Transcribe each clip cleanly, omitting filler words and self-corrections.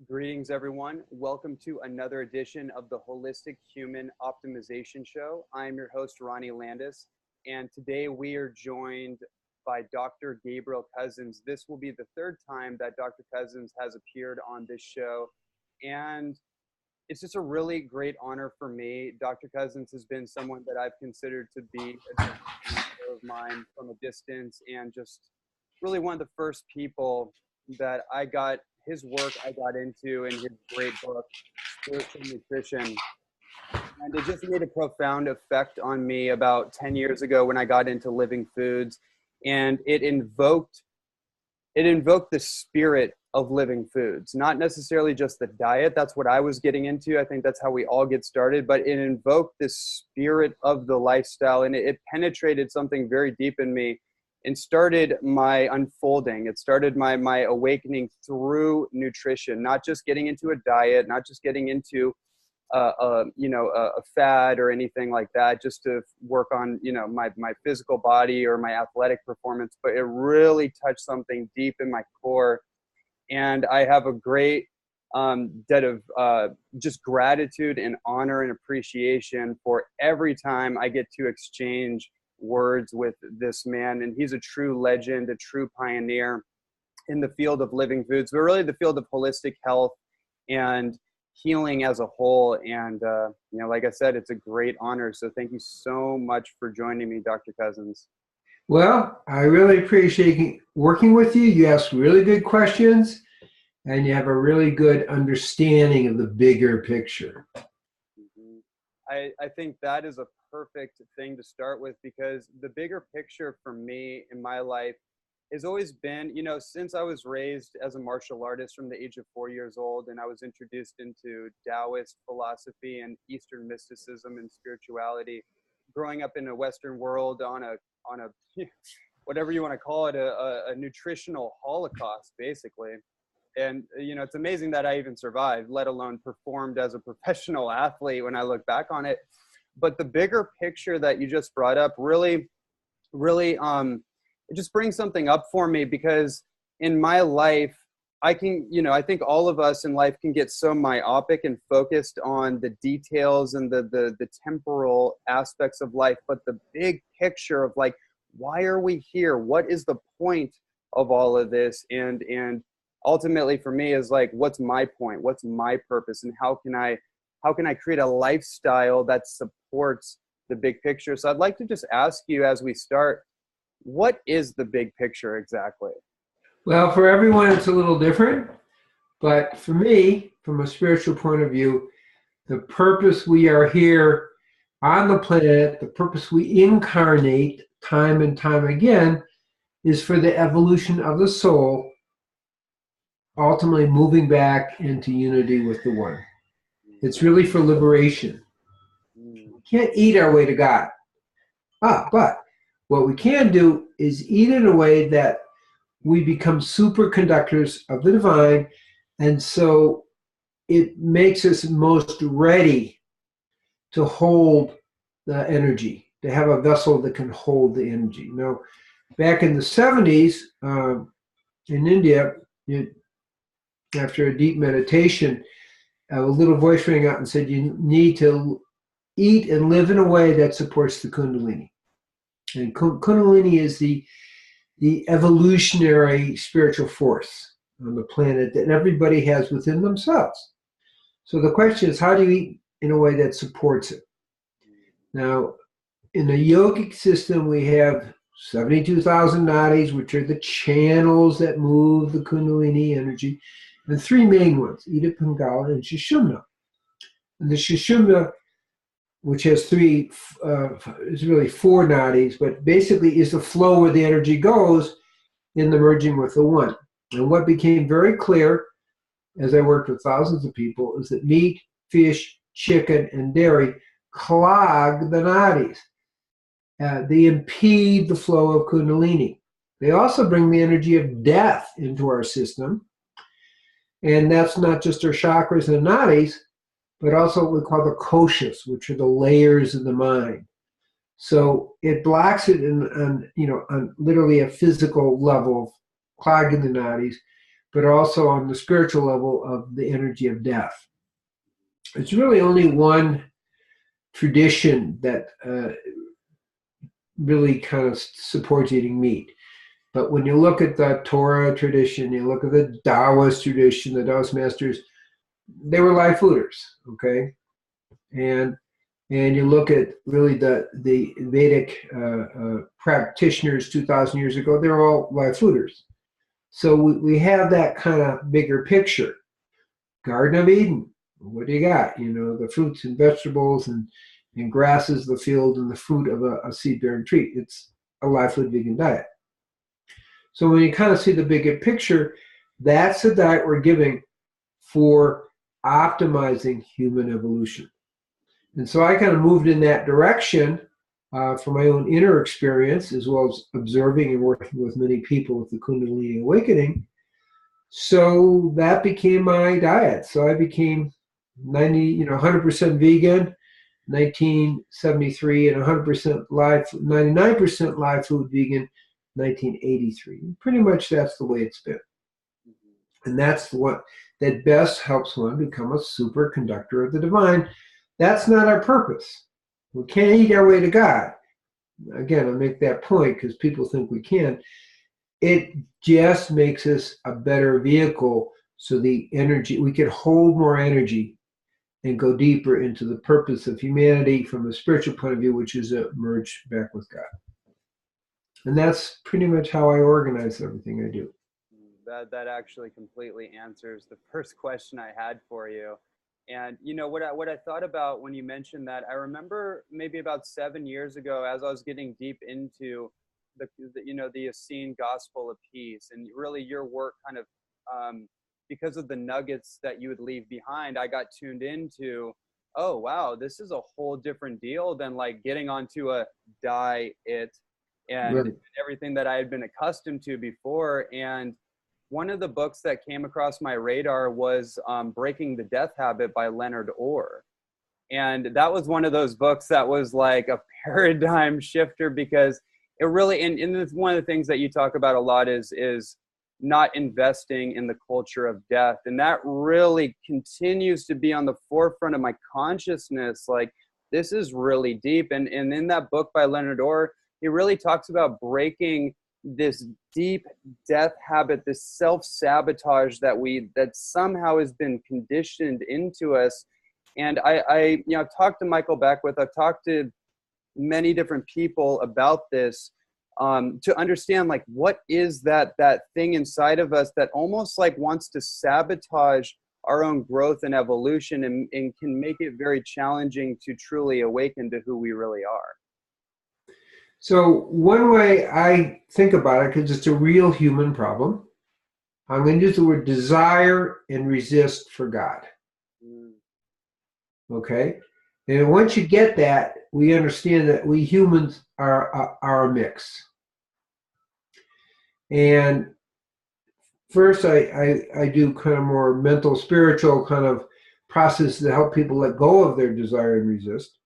Greetings, everyone. Welcome to another edition of the Holistic Human Optimization Show. I'm your host, Ronnie Landis, and today we are joined by Dr. Gabriel Cousens. This will be the third time that Dr. Cousens has appeared on this show, and it's just a really great honor for me. Dr. Cousens has been someone that I've considered to be a mentor of mine from a distance, and just really one of the first people that his work I got into in his great book, Spiritual Nutrition. And it just made a profound effect on me about 10 years ago when I got into living foods. And it invoked the spirit of living foods, not necessarily just the diet. That's what I was getting into. I think that's how we all get started, but it invoked the spirit of the lifestyle, and it penetrated something very deep in me and started my unfolding. It started my awakening through nutrition, not just getting into a diet, not just getting into a fad or anything like that, just to work on, my physical body or my athletic performance, but it really touched something deep in my core. And I have a great debt of just gratitude and honor and appreciation for every time I get to exchange words with this man. And he's a true legend, a true pioneer in the field of living foods, but really the field of holistic health and healing as a whole. And, like I said, it's a great honor. So thank you so much for joining me, Dr. Cousens. Well, I really appreciate working with you. You ask really good questions, and you have a really good understanding of the bigger picture. Mm-hmm. I think that is a perfect thing to start with, because the bigger picture for me in my life has always been, since I was raised as a martial artist from the age of 4 years old, and I was introduced into Taoist philosophy and Eastern mysticism and spirituality, growing up in a Western world on a whatever you want to call it, a nutritional holocaust, basically. And, it's amazing that I even survived, let alone performed as a professional athlete when I look back on it. But the bigger picture that you just brought up really, it just brings something up for me, because in my life, I think all of us in life can get so myopic and focused on the details and the temporal aspects of life. But the big picture of, like, why are we here? What is the point of all of this? And ultimately for me is like, what's my point? What's my purpose? And how can I create a lifestyle that supports the big picture? So I'd like to just ask you, as we start, what is the big picture exactly? Well, for everyone, it's a little different. But for me, from a spiritual point of view, the purpose we are here on the planet, the purpose we incarnate time and time again, is for the evolution of the soul, ultimately moving back into unity with the One. It's really for liberation. We can't eat our way to God. But what we can do is eat in a way that we become superconductors of the divine, and so it makes us most ready to hold the energy, to have a vessel that can hold the energy. Now, back in the 70s, in India, after a deep meditation, a little voice rang out and said, you need to eat and live in a way that supports the Kundalini. And Kundalini is the evolutionary spiritual force on the planet that everybody has within themselves. So the question is, how do you eat in a way that supports it? Now, in the yogic system, we have 72,000 nadis, which are the channels that move the Kundalini energy, and three main ones, Ida, Pingala, and Sushumna. And the Sushumna, which has is really four nadis, but basically is the flow where the energy goes in the merging with the One. And what became very clear, as I worked with thousands of people, is that meat, fish, chicken, and dairy clog the nadis. They impede the flow of Kundalini. They also bring the energy of death into our system. And that's not just our chakras and nadis, but also what we call the koshas, which are the layers of the mind. So it blocks it on literally a physical level, clogging the nadis, but also on the spiritual level of the energy of death. It's really only one tradition that really kind of supports eating meat. But when you look at the Torah tradition, you look at the Taoist tradition, the Taoist masters, they were live fooders, okay? And you look at really the Vedic practitioners 2,000 years ago, they're all live fooders. So we have that kind of bigger picture. Garden of Eden, what do you got? You know, the fruits and vegetables and grasses, the field, and the fruit of a seed-bearing tree. It's a live food vegan diet. So when you kind of see the bigger picture, that's the diet we're giving for optimizing human evolution. And so I kind of moved in that direction from my own inner experience, as well as observing and working with many people with the Kundalini awakening. So that became my diet. So I became 100% vegan, 1973, and 100% live, 99% live food vegan, 1983. Pretty much that's the way it's been. And that's what that best helps one become a superconductor of the divine. That's not our purpose. We can't eat our way to God. Again, I make that point because people think we can. It just makes us a better vehicle so the energy, we could hold more energy and go deeper into the purpose of humanity from a spiritual point of view, which is to merge back with God. And that's pretty much how I organize everything I do. That actually completely answers the first question I had for you. And you know what I thought about when you mentioned that, I remember maybe about 7 years ago, as I was getting deep into the Essene gospel of peace, and really your work kind of because of the nuggets that you would leave behind, I got tuned into, oh wow, this is a whole different deal than like getting onto a diet and Right. everything that I had been accustomed to before. And one of the books that came across my radar was Breaking the Death Habit by Leonard Orr. And that was one of those books that was like a paradigm shifter, because it really, and it's one of the things that you talk about a lot is not investing in the culture of death. And that really continues to be on the forefront of my consciousness. Like, this is really deep. And in that book by Leonard Orr, he really talks about breaking this deep death habit, this self-sabotage that somehow has been conditioned into us. And I've talked to Michael Beckwith, I've talked to many different people about this, to understand like what is that thing inside of us that almost like wants to sabotage our own growth and evolution, and can make it very challenging to truly awaken to who we really are. So one way I think about it, because it's a real human problem, I'm going to use the word desire and resist for God. Okay? And once you get that, we understand that we humans are a mix. And first, I do kind of more mental, spiritual kind of process to help people let go of their desire and resist,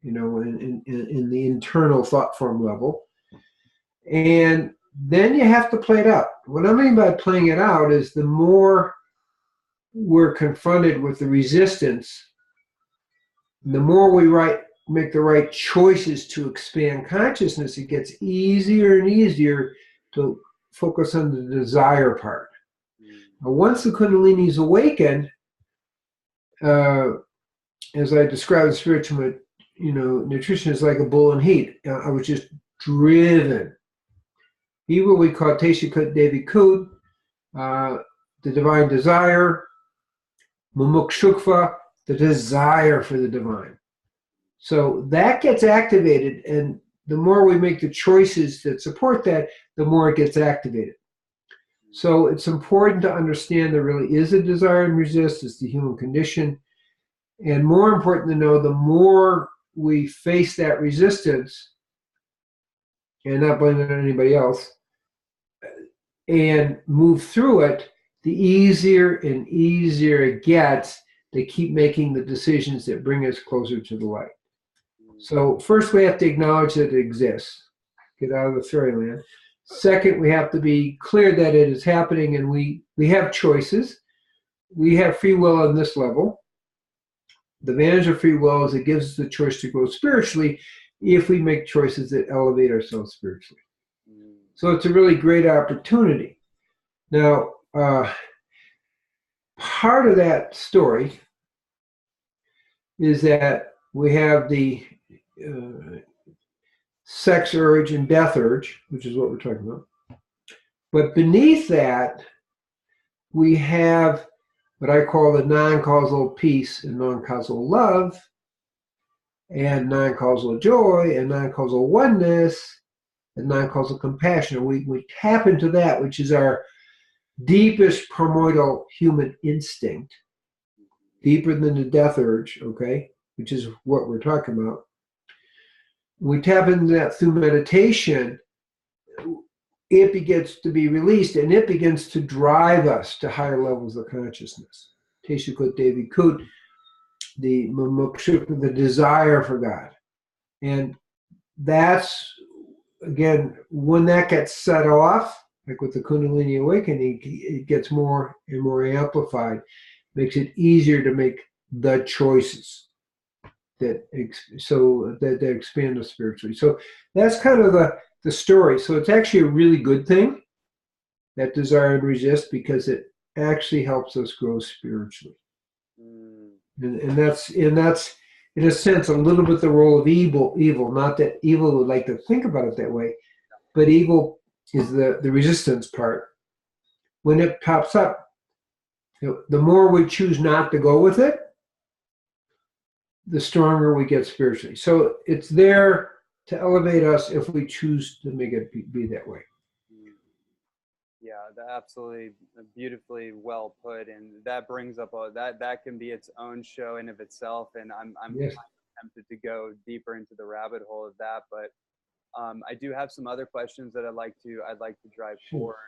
in the internal thought form level. And then you have to play it out. What I mean by playing it out is the more we're confronted with the resistance, the more we make the right choices to expand consciousness, it gets easier and easier to focus on the desire part. Now, once the Kundalini is awakened, as I described in spiritual, nutrition is like a bull in heat. I was just driven. Hebrew we call Teshikut Devi Kud, the divine desire, Mumukshukva, the desire for the divine. So that gets activated, and the more we make the choices that support that, the more it gets activated. So it's important to understand there really is a desire and resist. It's the human condition. And more important to know, the more we face that resistance, and not blame it on anybody else, and move through it, the easier and easier it gets to keep making the decisions that bring us closer to the light. So first we have to acknowledge that it exists. Get out of the fairyland. Second, we have to be clear that it is happening, and we have choices. We have free will on this level. The advantage of free will is it gives us the choice to grow spiritually if we make choices that elevate ourselves spiritually. So it's a really great opportunity. Now, part of that story is that we have the sex urge and death urge, which is what we're talking about. But beneath that, we have what I call the non-causal peace and non-causal love, and non-causal joy, and non-causal oneness, and non-causal compassion. And we tap into that, which is our deepest primordial human instinct, deeper than the death urge, okay, which is what we're talking about. We tap into that through meditation. It begins to be released, and it begins to drive us to higher levels of consciousness. Teshukut Devi Kut, the desire for God. And that's, again, when that gets set off, like with the Kundalini awakening, it gets more and more amplified, makes it easier to make the choices that expand us spiritually. So that's kind of the story. So it's actually a really good thing, that desire and resist, because it actually helps us grow spiritually. And that's in a sense a little bit the role of evil. Not that evil would like to think about it that way, but evil is the resistance part. When it pops up, the more we choose not to go with it, the stronger we get spiritually. So it's there to elevate us if we choose to make it be that way. Yeah, absolutely beautifully well put, and that brings up that can be its own show in of itself. And I'm Yes. tempted to go deeper into the rabbit hole of that, but I do have some other questions that I'd like to drive forward.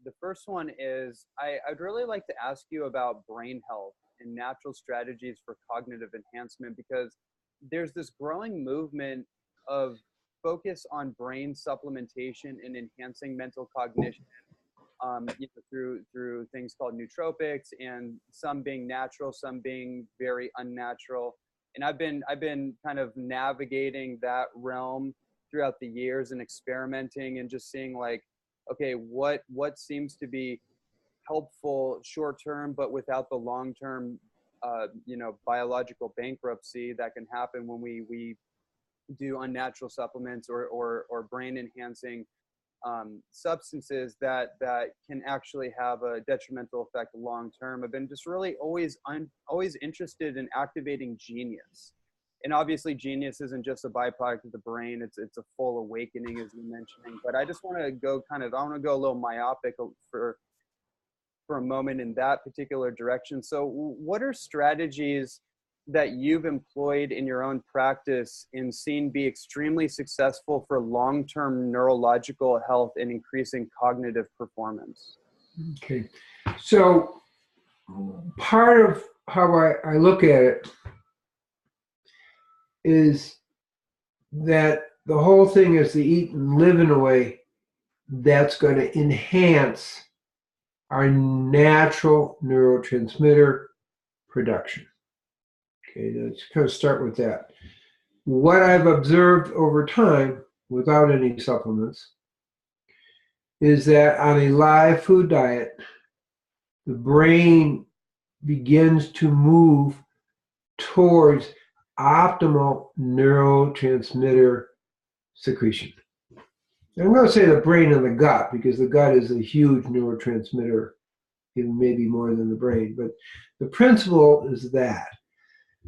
The first one is I'd really like to ask you about brain health and natural strategies for cognitive enhancement, because there's this growing movement of focus on brain supplementation and enhancing mental cognition, through things called nootropics, and some being natural, some being very unnatural. And I've been kind of navigating that realm throughout the years and experimenting and just seeing, like, okay, what seems to be helpful short term, but without the long term, biological bankruptcy that can happen when we do unnatural supplements or brain enhancing substances that can actually have a detrimental effect long term. I've been just really always interested in activating genius. And obviously genius isn't just a byproduct of the brain, it's a full awakening, as you're mentioning. But I just want to go a little myopic for a moment in that particular direction. So what are strategies that you've employed in your own practice and seen be extremely successful for long-term neurological health and increasing cognitive performance? Okay. So part of how I look at it is that the whole thing is to eat and live in a way that's going to enhance our natural neurotransmitter production. Okay, let's kind of start with that. What I've observed over time, without any supplements, is that on a live food diet, the brain begins to move towards optimal neurotransmitter secretion. I'm going to say the brain and the gut, because the gut is a huge neurotransmitter, even maybe more than the brain. But the principle is that.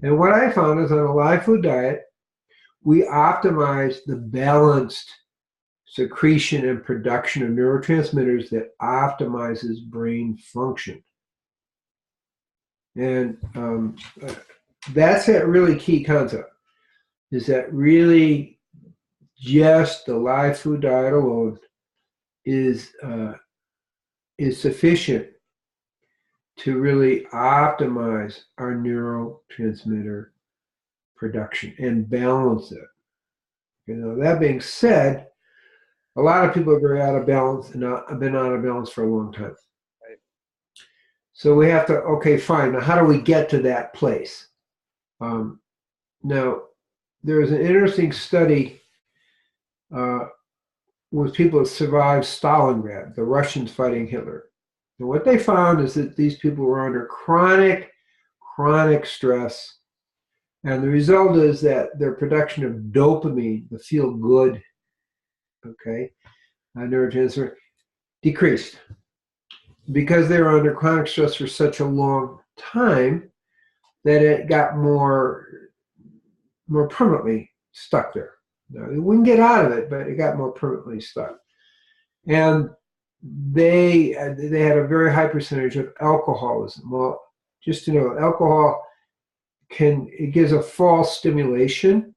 And what I found is on a live food diet, we optimize the balanced secretion and production of neurotransmitters that optimizes brain function. And that's a really key concept, is that really just the live food diet alone is sufficient to really optimize our neurotransmitter production and balance it. That being said, A lot of people are very out of balance and have been out of balance for a long time. Right. So we have to, okay, fine. Now, how do we get to that place? Now, there was an interesting study with people that survived Stalingrad, the Russians fighting Hitler. And what they found is that these people were under chronic stress. And the result is that their production of dopamine, the feel good, okay, neurotransmitter, decreased. Because they were under chronic stress for such a long time, that it got more permanently stuck there. Now, they wouldn't get out of it, but it got more permanently stuck. And they had a very high percentage of alcoholism. Well, just to know, alcohol it gives a false stimulation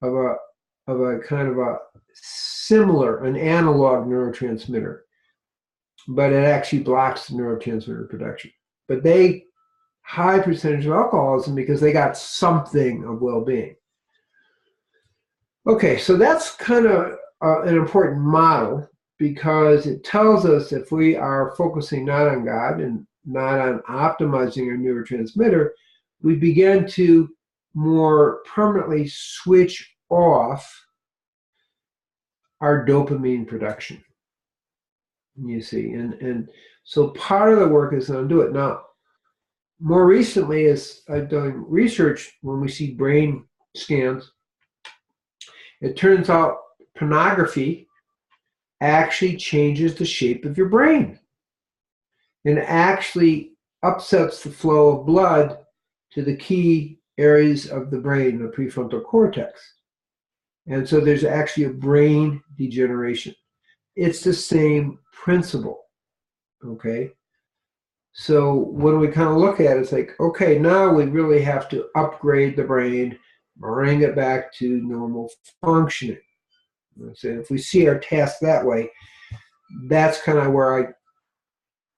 of a kind of a similar, an analog neurotransmitter, but it actually blocks the neurotransmitter production. But high percentage of alcoholism because they got something of well-being. Okay, so that's kind of an important model because it tells us if we are focusing not on God and not on optimizing our neurotransmitter, we begin to more permanently switch off our dopamine production. You see, and so part of the work is to undo it. Now, more recently, as I've done research, when we see brain scans, it turns out pornography actually changes the shape of your brain and actually upsets the flow of blood to the key areas of the brain, the prefrontal cortex. And so there's actually a brain degeneration. It's the same principle, okay? So when we kind of look at it, it's like, okay, now we really have to upgrade the brain, bring it back to normal functioning. So if we see our task that way, that's kind of where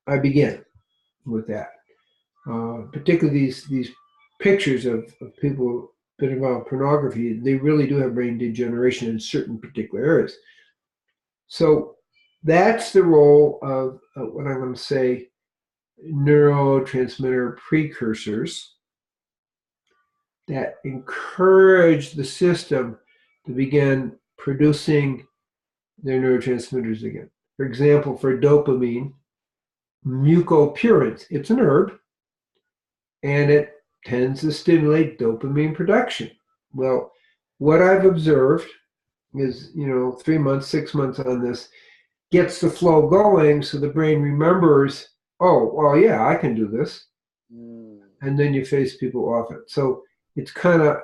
I begin with that. Particularly these pictures of people that involve pornography, they really do have brain degeneration in certain particular areas. So that's the role of what I'm going to say neurotransmitter precursors that encourage the system to begin producing their neurotransmitters again. For example, for dopamine, mucopurines, it's an herb, and it tends to stimulate dopamine production. Well, what I've observed is, 3 months, 6 months on this, gets the flow going so the brain remembers, oh, well, yeah, I can do this. And then you phase people off it. So it's kind of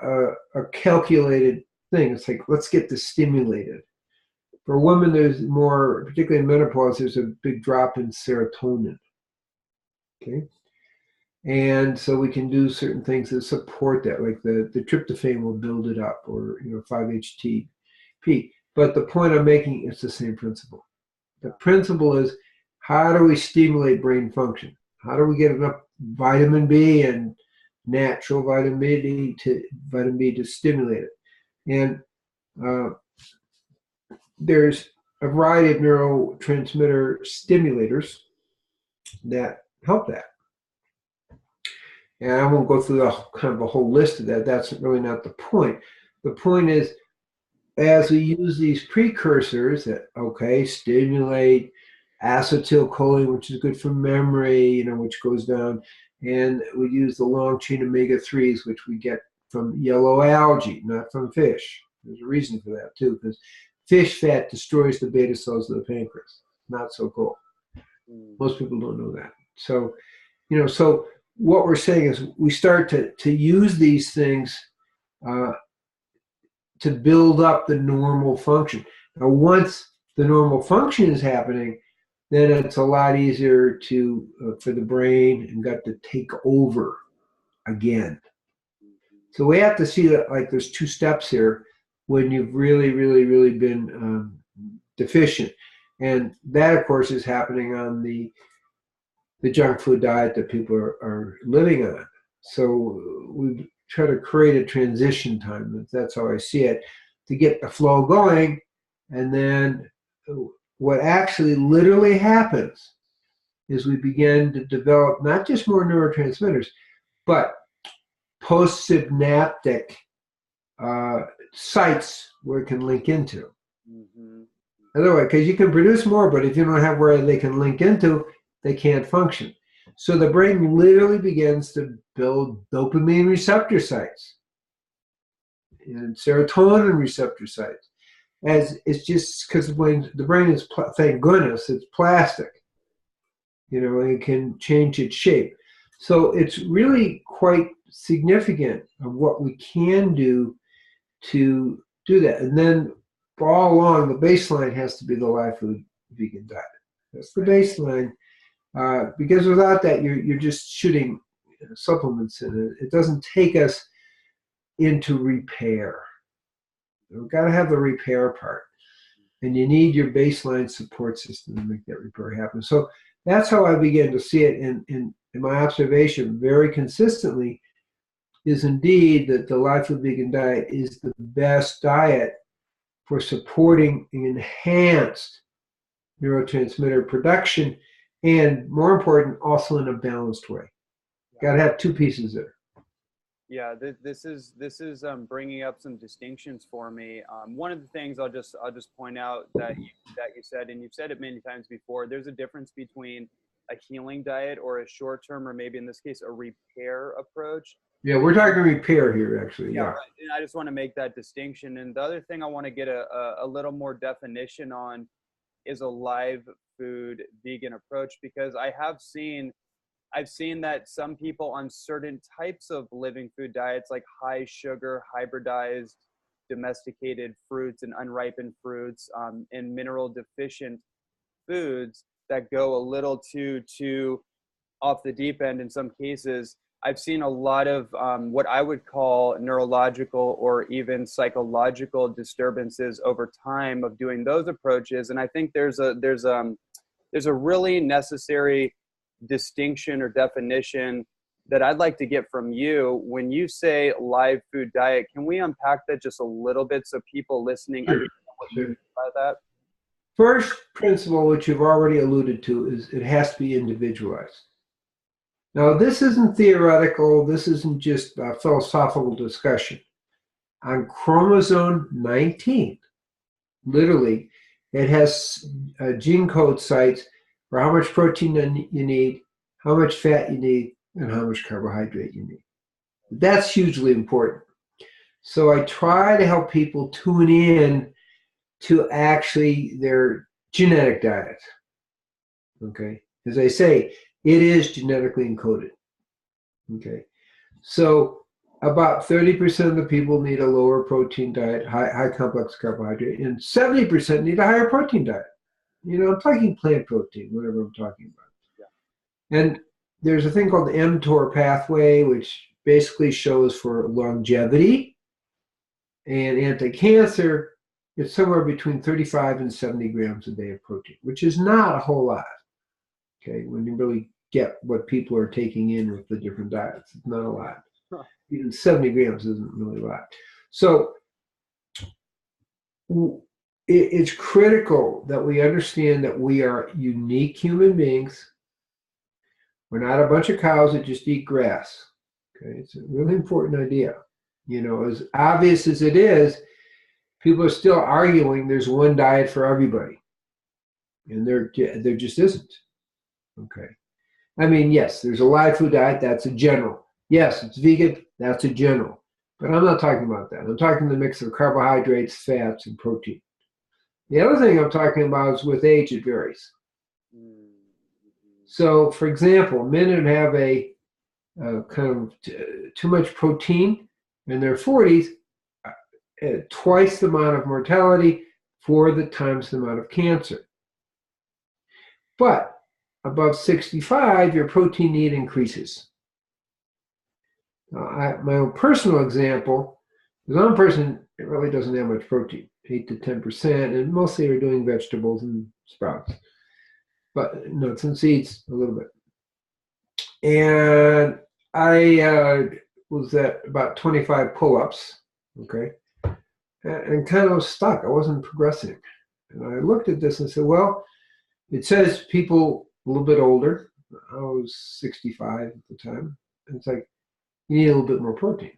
a calculated thing. It's like, let's get this stimulated. For women, there's more, particularly in menopause, there's a big drop in serotonin. Okay. And so we can do certain things that support that, like the tryptophan will build it up, or 5-HTP. But the point I'm making is the same principle. The principle is, how do we stimulate brain function? How do we get enough vitamin B and natural vitamin B to stimulate it? And there's a variety of neurotransmitter stimulators that help that. And I won't go through kind of a whole list of that. That's really not the point. The point is, as we use these precursors that, stimulate acetylcholine, which is good for memory, which goes down, and we use the long chain omega-3s, which we get from yellow algae, not from fish. There's a reason for that too, because fish fat destroys the beta cells of the pancreas. Not so cool. Most people don't know that. So, so what we're saying is we start to use these things to build up the normal function. Now, once the normal function is happening, then it's a lot easier for the brain and gut to take over again. So we have to see that, like, there's 2 steps here when you've really, really, really been deficient. And that, of course, is happening on the junk food diet that people are living on. So we try to create a transition time. That's how I see it, to get the flow going, and then what actually literally happens is we begin to develop not just more neurotransmitters, but postsynaptic sites where it can link into. Mm-hmm. Otherwise, because you can produce more, but if you don't have where they can link into, they can't function. So the brain literally begins to build dopamine receptor sites and serotonin receptor sites. As it's just because when the brain is, thank goodness, it's plastic. It can change its shape. So it's really quite significant of what we can do to do that. And then all along, the baseline has to be the live food vegan diet. That's the baseline. Because without that, you're just shooting supplements in it. It doesn't take us into repair. We've got to have the repair part. And you need your baseline support system to make that repair happen. So that's how I began to see it in my observation very consistently, is indeed that the live food vegan diet is the best diet for supporting enhanced neurotransmitter production, and more important, also in a balanced way. Got to have two pieces there. Yeah, this is bringing up some distinctions for me. One of the things I'll just point out that you said, and you've said it many times before, there's a difference between a healing diet or a short-term, or maybe in this case, a repair approach. Yeah, we're talking repair here, actually. Yeah, right. And I just want to make that distinction. And the other thing I want to get a little more definition on is a live food vegan approach, because I've seen that some people on certain types of living food diets, like high sugar, hybridized, domesticated fruits and unripened fruits, and mineral deficient foods that go a little too off the deep end in some cases. I've seen a lot of what I would call neurological or even psychological disturbances over time of doing those approaches. And I think there's a really necessary distinction or definition that I'd like to get from you. When you say live food diet, can we unpack that just a little bit so people listening understand what you mean by that? First principle, which you've already alluded to, is it has to be individualized. Now, this isn't theoretical. This isn't just a philosophical discussion. On chromosome 19, literally, it has gene code sites for how much protein you need, how much fat you need, and how much carbohydrate you need. That's hugely important. So I try to help people tune in to actually their genetic diet. Okay? As I say, it is genetically encoded. Okay? So about 30% of the people need a lower protein diet, high complex carbohydrate, and 70% need a higher protein diet. I'm talking plant protein, whatever I'm talking about. Yeah. And there's a thing called the mTOR pathway, which basically shows for longevity and anti-cancer. It's somewhere between 35 and 70 grams a day of protein, which is not a whole lot. Okay, when you really get what people are taking in with the different diets, it's not a lot. Huh. Even 70 grams isn't really a lot. So it's critical that we understand that we are unique human beings. We're not a bunch of cows that just eat grass. Okay, it's a really important idea. As obvious as it is, people are still arguing there's one diet for everybody, and there just isn't. Okay, I mean, yes, there's a live food diet. That's a general. Yes, it's vegan. That's a general. But I'm not talking about that. I'm talking the mix of carbohydrates, fats, and protein. The other thing I'm talking about is with age, it varies. So, for example, men who have a kind of too much protein in their 40s, twice the amount of mortality, 4 times the amount of cancer. But above 65, your protein need increases. My own personal example is one person that really doesn't have much protein, 8 to 10%, and mostly are doing vegetables and sprouts, but nuts and seeds a little bit. And I was at about 25 pull-ups, okay, and kind of stuck. I wasn't progressing. And I looked at this and said, well, it says people a little bit older. I was 65 at the time. And it's like, you need a little bit more protein.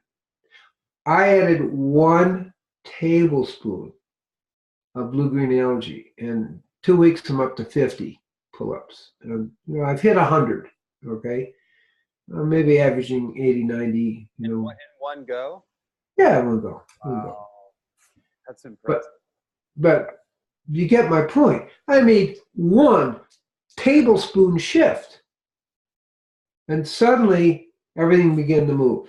I added 1 tablespoon of blue-green algae. And 2 weeks, I'm up to 50 pull-ups. And, I've hit 100, okay? Maybe averaging 80, 90, In one go? Yeah, in one go. Wow. That's impressive. But you get my point. I made 1 tablespoon shift. And suddenly, everything began to move.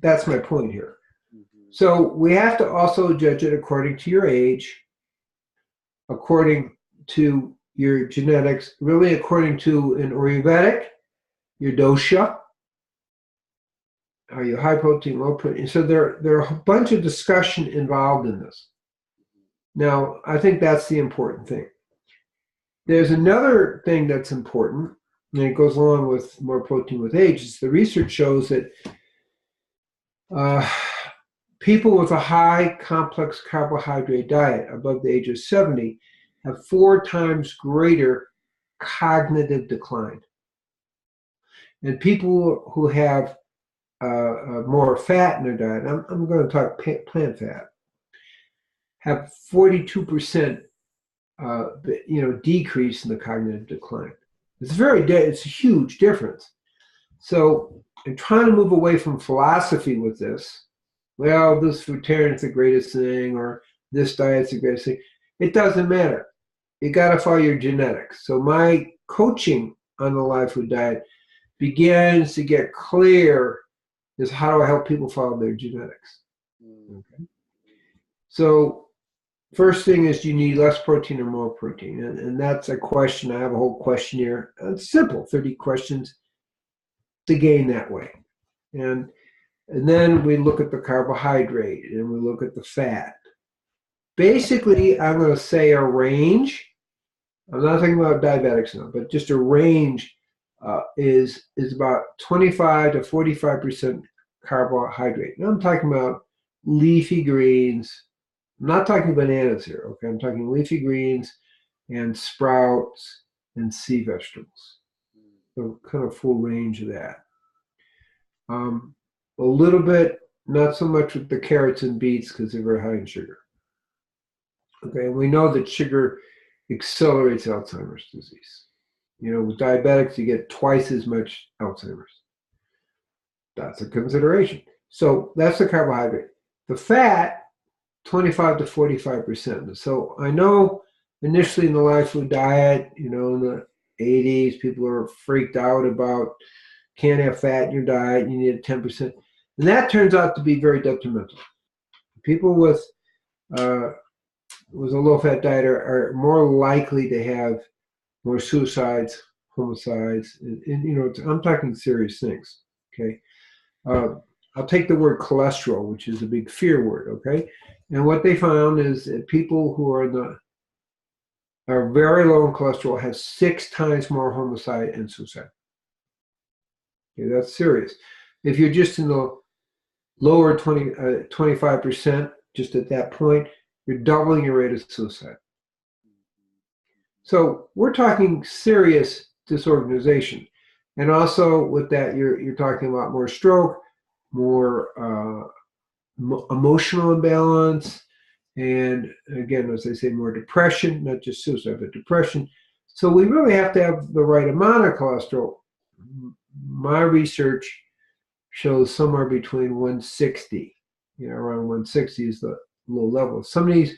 That's my point here. Mm-hmm. So we have to also judge it according to your age, according to your genetics, really according to an Ayurvedic, your dosha. Are you high protein, low protein? So there are a bunch of discussion involved in this. Now, I think that's the important thing. There's another thing that's important, and it goes along with more protein with age, is the research shows that people with a high complex carbohydrate diet above the age of 70 have 4 times greater cognitive decline. And people who have more fat in their diet, I'm going to talk plant fat, have 42% decrease in the cognitive decline. It's a huge difference. So I'm trying to move away from philosophy with this. Well, this fruitarian's the greatest thing, or this diet's the greatest thing. It doesn't matter. You got to follow your genetics. So my coaching on the live food diet begins to get clear is how do I help people follow their genetics? Okay. So first thing is, do you need less protein or more protein? And that's a question. I have a whole questionnaire. It's simple, 30 questions to gain that way. And then we look at the carbohydrate and we look at the fat. Basically, I'm going to say a range. I'm not talking about diabetics now, but just a range is about 25 to 45% carbohydrate. Now I'm talking about leafy greens. I'm not talking bananas here, okay? I'm talking leafy greens and sprouts and sea vegetables. So kind of full range of that. A little bit, not so much with the carrots and beets because they're very high in sugar. Okay, and we know that sugar accelerates Alzheimer's disease. With diabetics, you get twice as much Alzheimer's. That's a consideration. So that's the carbohydrate. The fat, 25 to 45%. So I know initially in the live food diet, in the 80s, people are freaked out about can't have fat in your diet, you need 10%. And that turns out to be very detrimental. People with a low-fat diet are more likely to have more suicides, homicides, and I'm talking serious things, okay? I'll take the word cholesterol, which is a big fear word, okay? And what they found is that people who are very low in cholesterol have 6 times more homicide and suicide. Okay, that's serious. If you're just in the lower 25%, just at that point, you're doubling your rate of suicide. So we're talking serious disorganization. And also with that, you're talking about more stroke, more emotional imbalance, and again, as I say, more depression, not just suicide, but depression. So we really have to have the right amount of cholesterol. My research shows somewhere between 160, around 160 is the low level. If somebody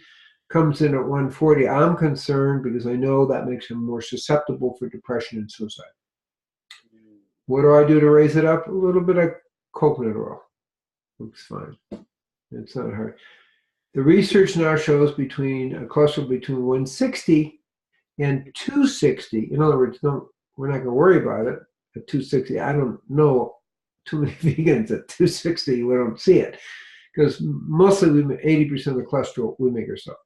comes in at 140, I'm concerned because I know that makes them more susceptible for depression and suicide. What do I do to raise it up? A little bit of coconut oil. Looks fine. It's not hard. The research now shows a cholesterol between 160 and 260. In other words, we're not going to worry about it at 260. I don't know too many vegans at 260. We don't see it because mostly 80% of the cholesterol we make ourselves.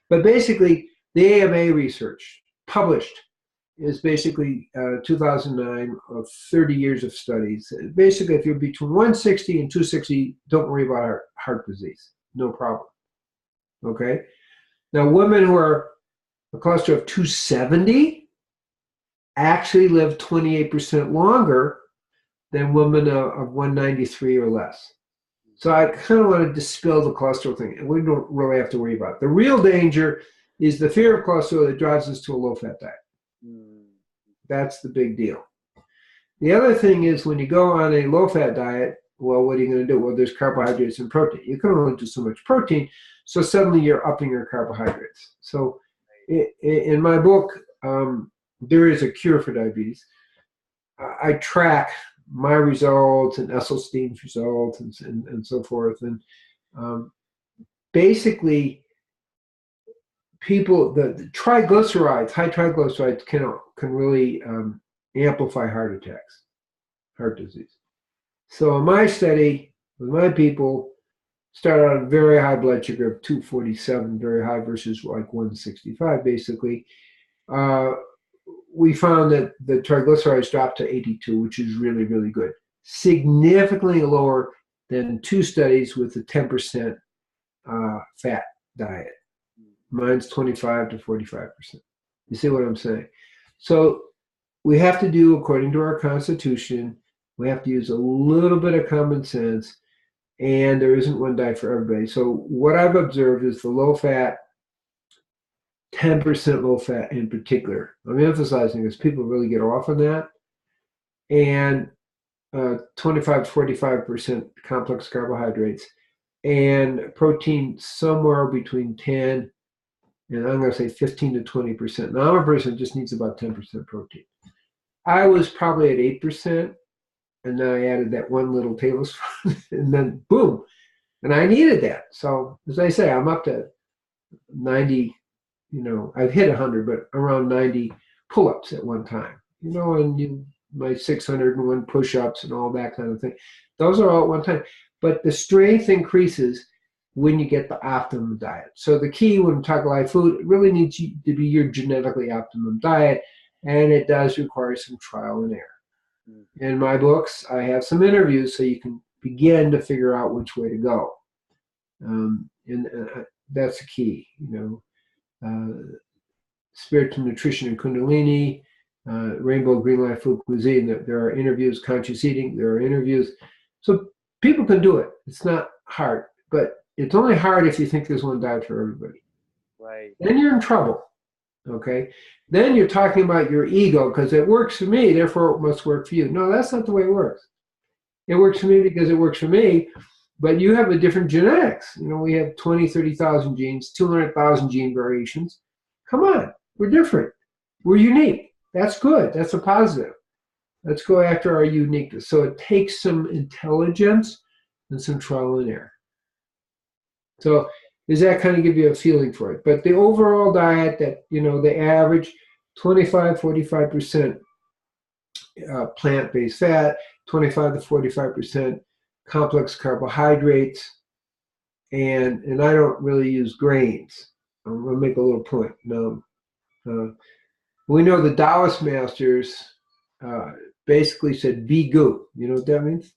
But basically, the AMA research published is basically 2009 of 30 years of studies. Basically, if you're between 160 and 260, don't worry about heart disease. No problem. Okay? Now, women who are a cholesterol of 270 actually live 28% longer than women of 193 or less. So I kind of want to dispel the cholesterol thing, and we don't really have to worry about it. The real danger is the fear of cholesterol that drives us to a low-fat diet. That's the big deal. The other thing is when you go on a low-fat diet, well, what are you going to do? Well, there's carbohydrates and protein. You can only do so much protein, so suddenly you're upping your carbohydrates. So in my book, There is a Cure for Diabetes, I track my results and Esselstyn's results and so forth. And basically, people, the triglycerides, high triglycerides can really amplify heart attacks, heart disease. So in my study, with my people, started on very high blood sugar of 247, very high versus like 165 basically. We found that the triglycerides dropped to 82, which is really, really good. Significantly lower than 2 studies with a 10% fat diet. Mine's 25 to 45%. You see what I'm saying? So we have to do, according to our Constitution, we have to use a little bit of common sense, and there isn't one diet for everybody. So what I've observed is the low fat, 10% low fat in particular. I'm emphasizing this, people really get off on that. And 25 to 45% complex carbohydrates, and protein somewhere between 10 and I'm going to say 15 to 20%. Now, I'm a person that just needs about 10% protein. I was probably at 8%, and then I added that one little tablespoon, and then boom, and I needed that. So as I say, I'm up to 90. I've hit 100, but around 90 pull-ups at one time. And my 601 push-ups and all that kind of thing. Those are all at one time. But the strength increases when you get the optimum diet. So the key when we talk live food, it really needs to be your genetically optimum diet, and it does require some trial and error. In my books, I have some interviews so you can begin to figure out which way to go. And that's the key, spiritual nutrition and Kundalini, rainbow green light food cuisine. There are interviews, conscious eating, there are interviews. So people can do it. It's not hard, but it's only hard if you think there's one diet for everybody. Right. Then you're in trouble, okay? Then you're talking about your ego because it works for me, therefore it must work for you. No, that's not the way it works. It works for me because it works for me, but you have a different genetics. We have 20, 30,000 genes, 200,000 gene variations. Come on, we're different. We're unique. That's good. That's a positive. Let's go after our uniqueness. So it takes some intelligence and some trial and error. So does that kind of give you a feeling for it? But the overall diet that, the average 25, 45% plant-based fat, 25 to 45% complex carbohydrates, and I don't really use grains. I'm going to make a little point. No, we know the Taoist masters basically said "be gu." You know what that means?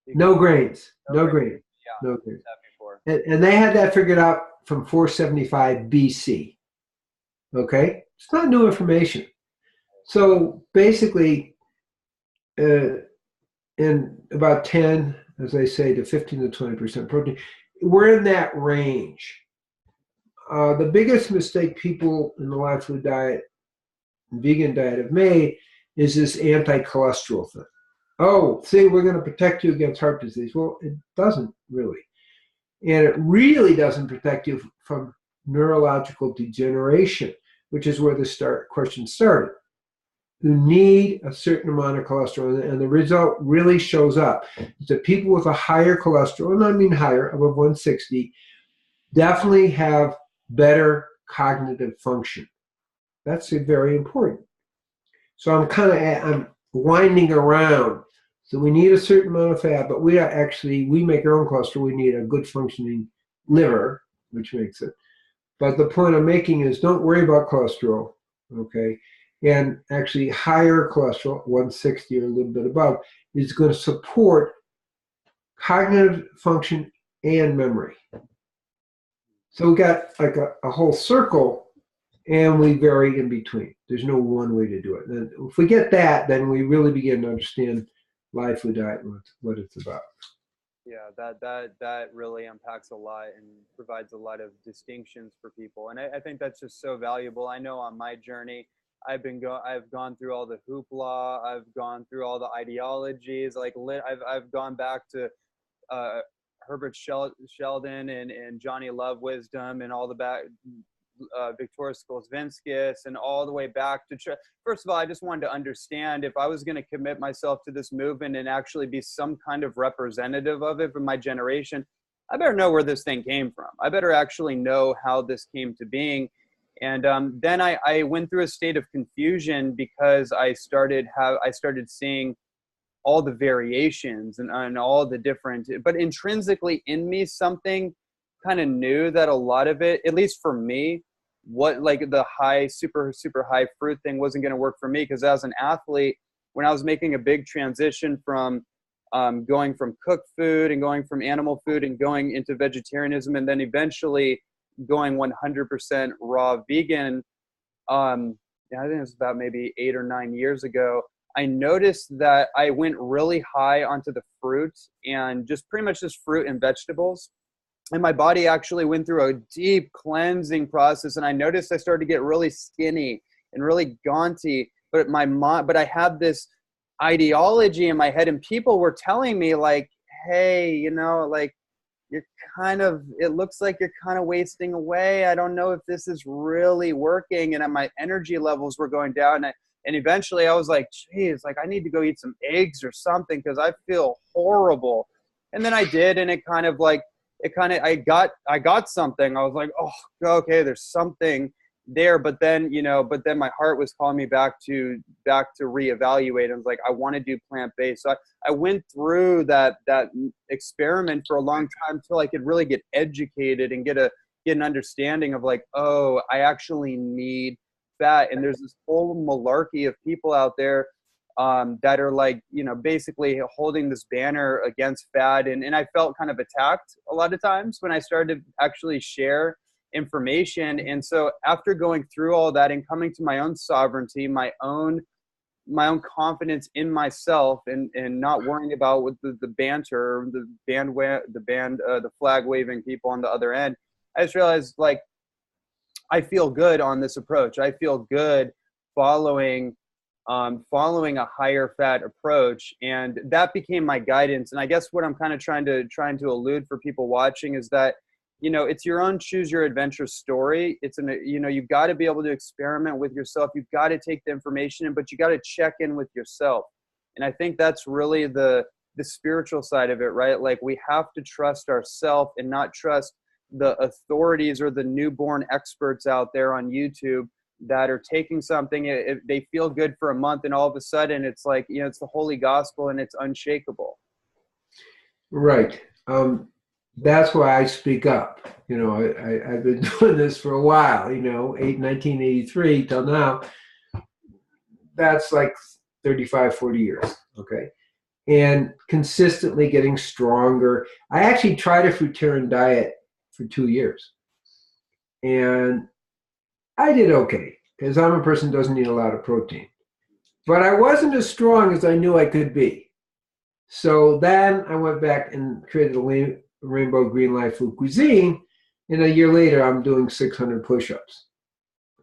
No grains. No grains. Yeah, no grains. And they had that figured out from 475 BC. Okay, it's not new information. So basically, in about 10, as I say, to 15 to 20% protein, we're in that range. The biggest mistake people in the live food diet, vegan diet have made is this anti-cholesterol thing. Oh, see, we're going to protect you against heart disease. Well, it doesn't really. And it really doesn't protect you from neurological degeneration, which is where the question started. You need a certain amount of cholesterol, and the result really shows up. Is that people with a higher cholesterol, and I mean higher, above 160, definitely have better cognitive function. That's very important. So I'm winding around. So we need a certain amount of fat, but we make our own cholesterol. We need a good functioning liver, which makes it. But the point I'm making is don't worry about cholesterol, okay? And actually higher cholesterol, 160 or a little bit above, is going to support cognitive function and memory. So we got like a whole circle, and we vary in between. There's no one way to do it. And if we get that, then we really begin to understand life with diet and what it's about. Yeah, that really unpacks a lot and provides a lot of distinctions for people, and I think that's just so valuable. I know on my journey, I've gone through all the hoopla, I've gone through all the ideologies, like I've gone back to uh, Herbert Sheldon and Johnny Love Wisdom and all the back. Victoria Skolsvinskis and all the way back to first of all, I just wanted to understand if I was going to commit myself to this movement and actually be some kind of representative of it for my generation, I better know where this thing came from. I better actually know how this came to being. And then I went through a state of confusion because I started seeing all the variations and all the different, but intrinsically in me, something kind of knew that a lot of it, at least for me, what like the super high fruit thing wasn't going to work for me. Because as an athlete, when I was making a big transition from going from cooked food and going from animal food and going into vegetarianism and then eventually going 100% raw vegan, I think it was about maybe 8 or 9 years ago, I noticed that I went really high onto the fruit and just pretty much just fruit and vegetables. And my body actually went through a deep cleansing process. And I noticed I started to get really skinny and really gaunty. But I had this ideology in my head, and people were telling me like, hey, like it looks like you're kind of wasting away. I don't know if this is really working. And my energy levels were going down. And eventually I was like, geez, like I need to go eat some eggs or something because I feel horrible. And then I did, and I got something. I was like, oh, okay, there's something there. But then my heart was calling me back to reevaluate. I was like, I want to do plant-based. So I went through that experiment for a long time until I could really get educated and get an understanding of like, oh, I actually need fat. And there's this whole malarkey of people out there that are like, basically holding this banner against fat. And I felt kind of attacked a lot of times when I started to actually share information. And so after going through all that and coming to my own sovereignty, my own confidence in myself and not worrying about what the banter, the flag waving people on the other end, I just realized like, I feel good on this approach. I feel good following a higher fat approach, and that became my guidance. And I guess what I'm kind of trying to allude for people watching is that, it's your own choose your adventure story. You've got to be able to experiment with yourself. You've got to take the information in, but you got to check in with yourself. And I think that's really the spiritual side of it, right? Like we have to trust ourselves and not trust the authorities or the newborn experts out there on YouTube that are taking something, they feel good for a month, and all of a sudden it's like, it's the holy gospel and it's unshakable. Right. That's why I speak up. I've been doing this for a while, 1983 till now. That's like 35, 40 years. Okay. And consistently getting stronger. I actually tried a fruitarian diet for 2 years. And I did okay, because I'm a person who doesn't need a lot of protein. But I wasn't as strong as I knew I could be. So then I went back and created a Rainbow Green Life Food Cuisine, and a year later I'm doing 600 push-ups.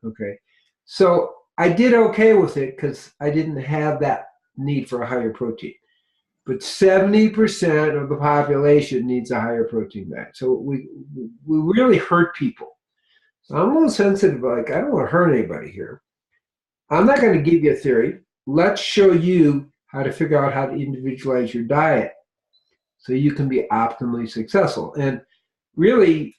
Okay. So I did okay with it because I didn't have that need for a higher protein. But 70% of the population needs a higher protein diet. So we really hurt people. So I'm a little sensitive, like I don't want to hurt anybody here. I'm not going to give you a theory. Let's show you how to figure out how to individualize your diet so you can be optimally successful. And really,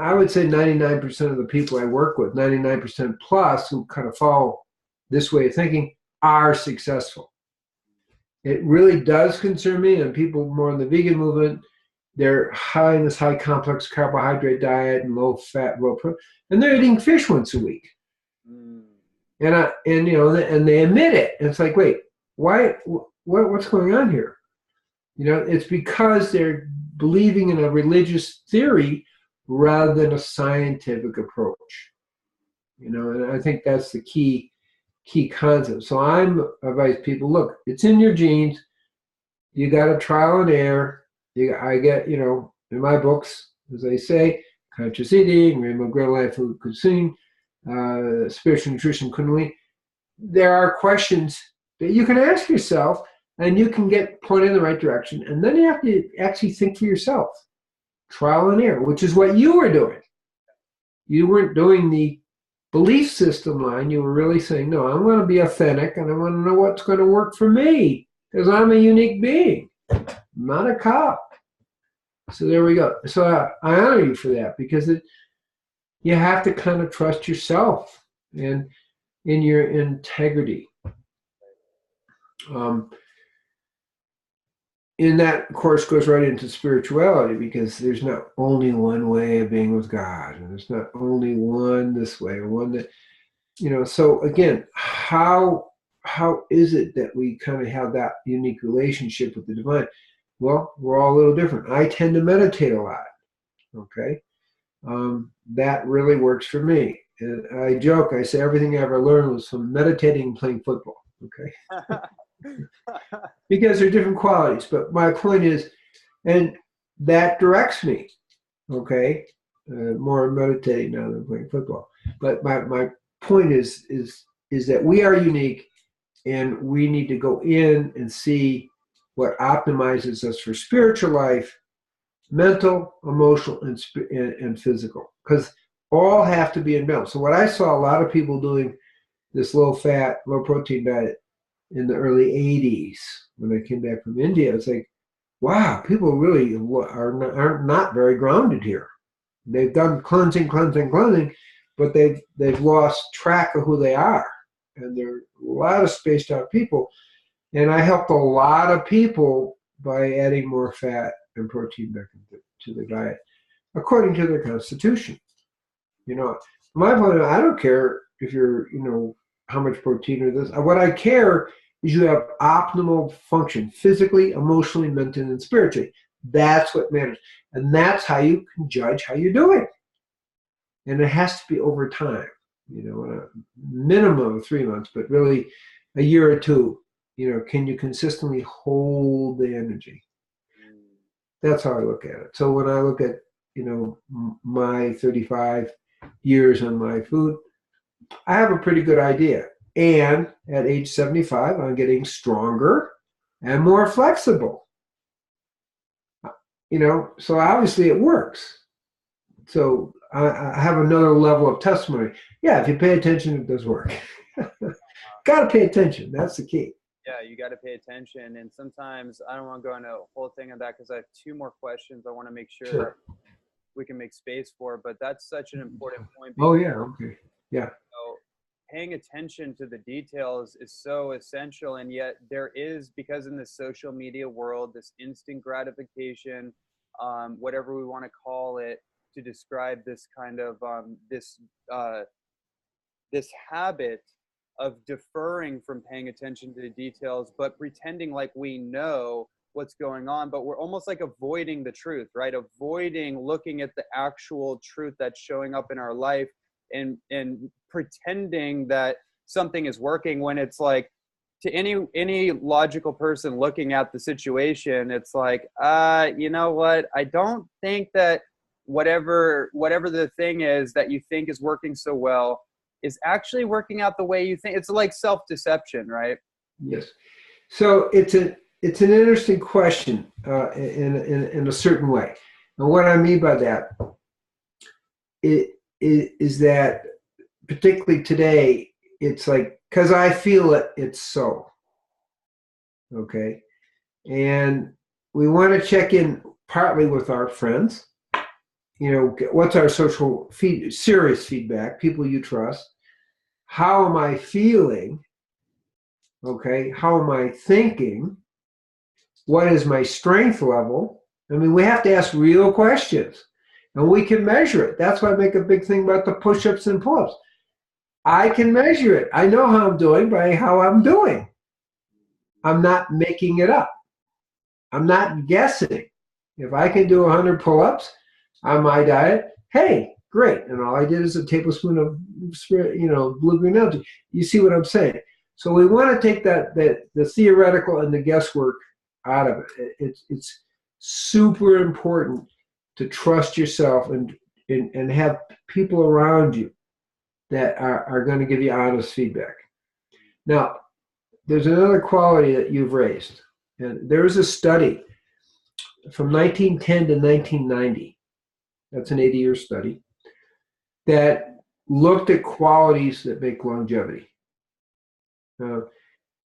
I would say 99% of the people I work with, 99% plus who kind of follow this way of thinking, are successful. It really does concern me, and people more in the vegan movement, they're in this high complex carbohydrate diet and low fat, low protein, and they're eating fish once a week. And they admit it. And it's like, wait, why? What's going on here? It's because they're believing in a religious theory rather than a scientific approach. And I think that's the key concept. So I'm advise people, look, it's in your genes. You got to trial and error. I get, in my books, as I say, conscious eating, Rainbow Grill Life Food Cuisine, spiritual nutrition, Kundalini. There are questions that you can ask yourself, and you can get pointed in the right direction. And then you have to actually think for yourself. Trial and error, which is what you were doing. You weren't doing the belief system line. You were really saying, no, I want to be authentic, and I want to know what's going to work for me, because I'm a unique being, I'm not a cop. So there we go. So I honor you for that, because you have to kind of trust yourself and in your integrity. And that, of course, goes right into spirituality, because there's not only one way of being with God, and there's not only one this way or one that, so again, how is it that we kind of have that unique relationship with the divine? Well, we're all a little different. I tend to meditate a lot, okay? That really works for me. And I joke, I say everything I ever learned was from meditating and playing football, okay? Because they're different qualities. But my point is, and that directs me, okay? More meditating now than playing football. But my point is that we are unique, and we need to go in and see what optimizes us for spiritual life, mental, emotional, and physical, because all have to be in balance. So what I saw a lot of people doing this low-fat, low-protein diet in the early 80s when I came back from India, it's like, wow, people really are not very grounded here. They've done cleansing, but they've lost track of who they are. And there are a lot of spaced out people. And I helped a lot of people by adding more fat and protein back to the diet, according to their constitution. My point, I don't care if you're, how much protein or this. What I care is you have optimal function, physically, emotionally, mentally, and spiritually. That's what matters. And that's how you can judge how you're doing. And it has to be over time, in a minimum of 3 months, but really a year or two. Can you consistently hold the energy? That's how I look at it. So when I look at, my 35 years on my food, I have a pretty good idea. And at age 75, I'm getting stronger and more flexible. So obviously it works. So I have another level of testimony. Yeah, if you pay attention, it does work. Got to pay attention. That's the key. Yeah, you got to pay attention. And sometimes I don't want to go into a whole thing on that, because I have 2 more questions I want to make sure we can make space for. But that's such an important point. Oh, yeah. Okay. Yeah. Paying attention to the details is so essential. And yet there is, because in the social media world, this instant gratification, whatever we want to call it, to describe this kind of this habit of deferring from paying attention to the details, but pretending like we know what's going on, but we're almost like avoiding the truth, right? Avoiding looking at the actual truth that's showing up in our life, and pretending that something is working, when it's like, to any logical person looking at the situation, it's like, you know what? I don't think that whatever the thing is that you think is working so well is actually working out the way you think. It's like self-deception, right? Yes. So it's an interesting question in a certain way. And what I mean by that is that, particularly today, it's like, because I feel it, it's so. Okay. And we want to check in partly with our friends. What's our social serious feedback, people you trust. How am I feeling? Okay. How am I thinking? What is my strength level? I mean, we have to ask real questions, and we can measure it. That's why I make a big thing about the push-ups and pull-ups. I can measure it. I know how I'm doing by how I'm doing. I'm not making it up. I'm not guessing. If I can do 100 pull-ups on my diet, hey, great. And all I did is a tablespoon of blue-green algae. You see what I'm saying? So we want to take the theoretical and the guesswork out of it. It's super important to trust yourself and have people around you that are going to give you honest feedback. Now, there's another quality that you've raised. And there was a study from 1910 to 1990. That's an 80-year study that looked at qualities that make longevity.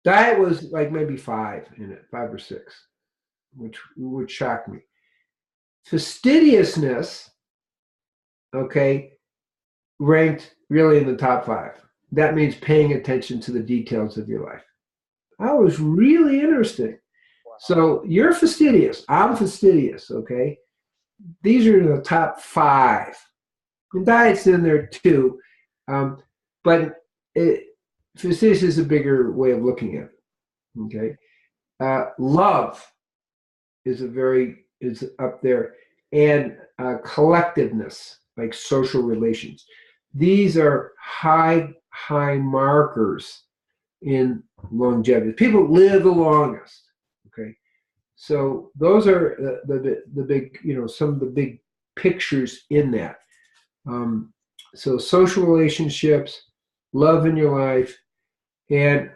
Diet was like maybe 5 in it, 5 or 6, which would shock me. Fastidiousness, okay, ranked really in the top 5. That means paying attention to the details of your life. That was really interesting. Wow. So you're fastidious. I'm fastidious, okay? These are the top 5. And diet's in there too. But fastidious is a bigger way of looking at it, okay? Love is up there. And collectiveness, like social relations. These are high markers in longevity. People live the longest, okay? So those are the big, some of the big pictures in that. So social relationships, love in your life, and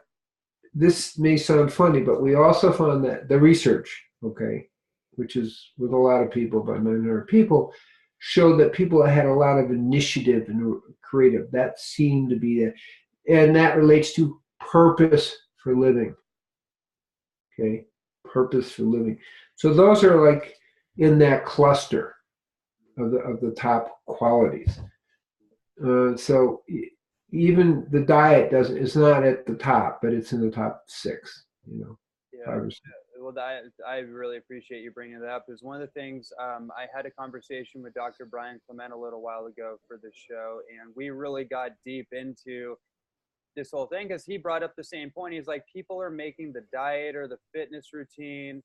this may sound funny, but we also found that the research, okay, which is with a lot of people, but not other people, showed that people that had a lot of initiative and creative, that seemed to be it. And that relates to purpose for living. Okay, purpose for living. So those are like in that cluster of the top qualities. So even the diet it's not at the top, but it's in the top 6, Yeah. 5 or 6. Well, I really appreciate you bringing that up. Because one of the things, I had a conversation with Dr. Brian Clement a little while ago for this show, and we really got deep into this whole thing because he brought up the same point. He's like, people are making the diet or the fitness routine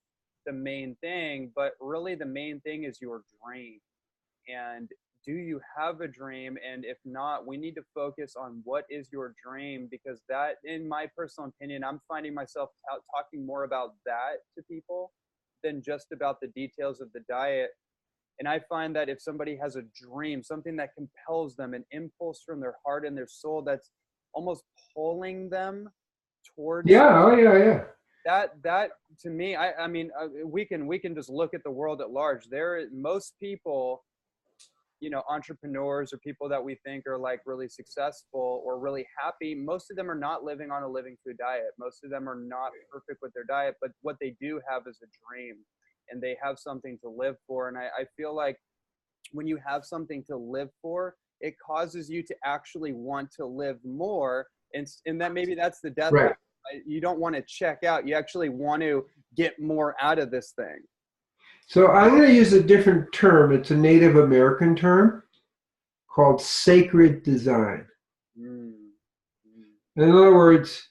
the main thing, but really the main thing is your dream. And do you have a dream? And if not, we need to focus on what is your dream, because that, in my personal opinion, I'm finding myself talking more about that to people than just about the details of the diet. And I find that if somebody has a dream, something that compels them, an impulse from their heart and their soul that's almost pulling them towards that to me, I mean, we can just look at the world at large. Most people, entrepreneurs or people that we think are like really successful or really happy, most of them are not living on a living food diet. Most of them are not perfect with their diet, but what they do have is a dream, and they have something to live for. And I feel like when you have something to live for, it causes you to actually want to live more. And that maybe that's the death. Right. You don't want to check out. You actually want to get more out of this thing. So I'm going to use a different term. It's a Native American term called sacred design. In other words,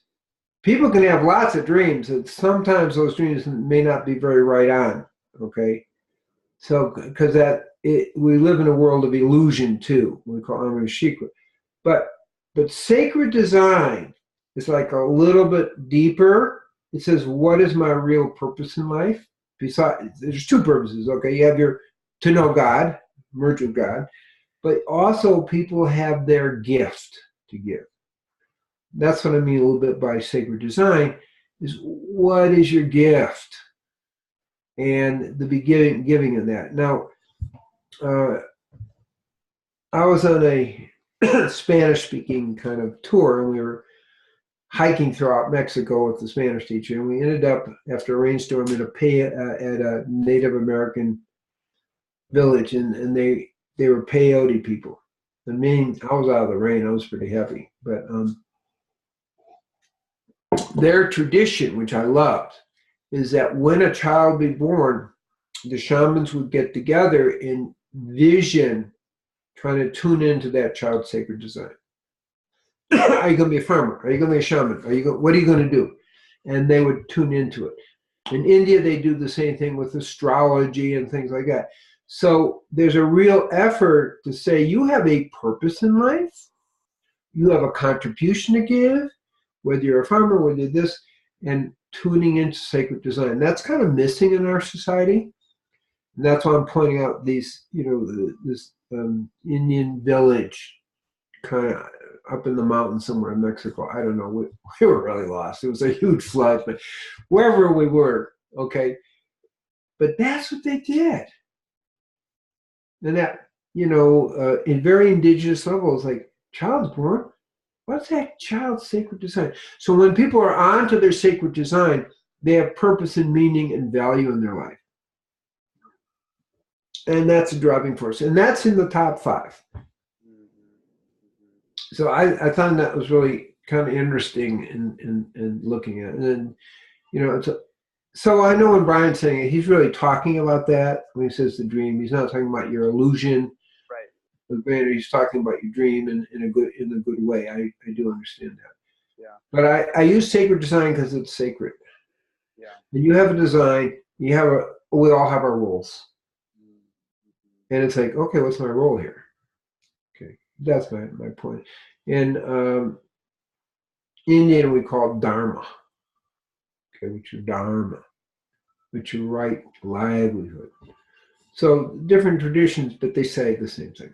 people can have lots of dreams, and sometimes those dreams may not be very right on, okay? So, because we live in a world of illusion too. We call it Shikra. But sacred design is like a little bit deeper. It says, what is my real purpose in life? Besides, there's 2 purposes, okay? You have to know God, merge with God, but also people have their gift to give. That's what I mean a little bit by sacred design, is what is your gift? And the giving of that. Now, I was on a Spanish-speaking kind of tour, and we were hiking throughout Mexico with the Spanish teacher, and we ended up, after a rainstorm, at a Native American village, and they were peyote people. I mean, I was out of the rain. I was pretty happy, but their tradition, which I loved, is that when a child be born, the shamans would get together and vision, trying to tune into that child's sacred design. Are you going to be a farmer? Are you going to be a shaman? What are you going to do? And they would tune into it. In India, they do the same thing with astrology and things like that. So there's a real effort to say you have a purpose in life. You have a contribution to give, whether you're a farmer, whether you're this, and tuning into sacred design. That's kind of missing in our society. And that's why I'm pointing out these, this Indian village kind of up in the mountains somewhere in Mexico. I don't know. We were really lost. It was a huge flood, but wherever we were, okay. But that's what they did. And that, in very indigenous levels, like child's born, what's that child's sacred design? So when people are onto their sacred design, they have purpose and meaning and value in their life. And that's a driving force. And that's in the top 5. So I found that was really kind of interesting in looking at it. And then, so I know when Brian's saying it, he's really talking about that when he says the dream. He's not talking about your illusion. Right. He's talking about your dream in a good way. I do understand that. Yeah. But I use sacred design because it's sacred. Yeah. And you have a design. We all have our roles. And it's like, okay, what's my role here? Okay, that's my point. In Indian, we call it dharma. Okay, which is dharma, which is right livelihood. So different traditions, but they say the same thing.